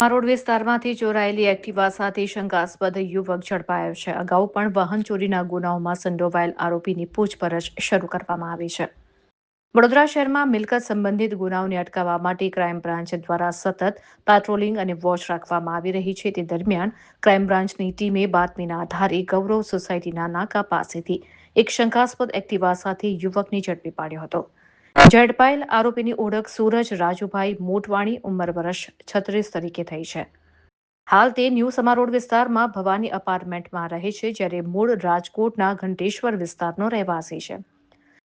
Road વિસ્તારમાંથી ચોરાયેલી Activa સાથે શંકાસ્પદ યુવક ઝડપાયો છે. અગાઉ પણ વાહન ચોરીના ગુનાઓમાં સંડોવાયેલ આરોપીની પૂછપરછ શરૂ કરવામાં આવી છે. વડોદરા શહેરમાં મિલકત સંબંધિત ગુનાઓને અટકાવવા માટે ક્રાઇમ બ્રાન્ચ દ્વારા સતત પેટ્રોલિંગ અને વોચ રાખવામાં આવી રહી છે. તે દરમિયાન ક્રાઇમ બ્રાન્ચની ટીમે બાતમીના આધારે ગૌરવ સોસાયટીના નાકા પાસેથી એક શંકાસ્પદ એક્ટિવા સાથે યુવકને ઝડપી પાડ્યો હતો. ઝડપાયેલ આરોપીની ઓળખ સૂરજ રાજુભાઈ મોટવાણી ઉંમર વર્ષ 36 તરીકે થઈ છે. હાલ તે ન્યૂ સમા રોડ વિસ્તારમાં ભવાની અપાર્ટમેન્ટમાં રહે છે, જ્યારે મૂળ રાજકોટના ઘંટેશ્વર વિસ્તારનો રહેવાસી છે.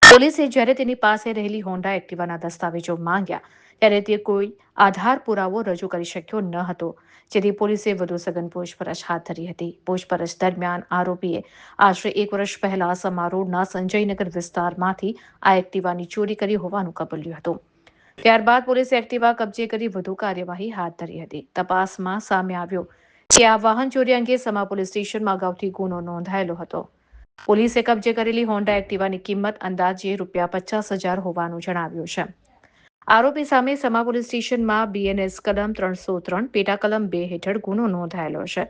પોલીસે જ્યારે તેની પાસે રહેલી હોન્ડા એક્ટિવાના દસ્તાવેજો માંગ્યા ત્યારે તે કોઈ આધાર પુરાવો રજૂ કરી શક્યો ન હતો, જેથી પોલીસે વધુ સઘન પૂછપરછ હાથ ધરી હતી. પૂછપરછ દરમિયાન આરોપીએ આશરે 1 વર્ષ પહેલા સમા રોડના સંજયનગર વિસ્તારમાંથી આ એક્ટિવાની ચોરી કરી હોવાનું કબૂલ્યું હતું. ત્યારબાદ પોલીસે એક્ટિવા કબજે કરી વધુ કાર્યવાહી હાથ ધરી હતી. તપાસમાં સામે આવ્યો કે આ વાહન ચોરી અંગે સમા પોલીસ સ્ટેશનમાં અગાઉથી ગુનો નોંધાયેલો હતો. પોલીસે કબજે કરેલી હોન્ડા એક્ટિવાની કિંમત અંદાજે ₹50,000 હોવાનું જણાવ્યું છે. આરોપી સામે સમા પોલીસ સ્ટેશનમાં BNS કલમ 303 પેટા કલમ 2 હેઠળ ગુનો નોંધાયેલો છે.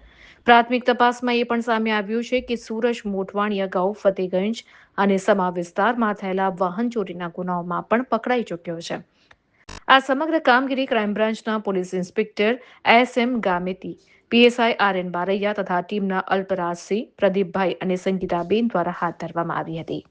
પ્રાથમિક તપાસમાં એ પણ સામે આવ્યું છે કે સૂરજ મોટવાણી અગાઉ ફતેગંજ અને સમા વિસ્તારમાં થયેલા વાહન ચોરીના ગુનાઓમાં પણ પકડાઈ ચૂક્યો છે. આ સમગ્ર કામગીરી ક્રાઇમ બ્રાન્ચના police inspector SM Gameti, PSI RN Baraiya તથા ટીમના અલ્પરાજસિંહ, પ્રદીપભાઈ અને સંગીતાબેન દ્વારા હાથ ધરવામાં આવી હતી.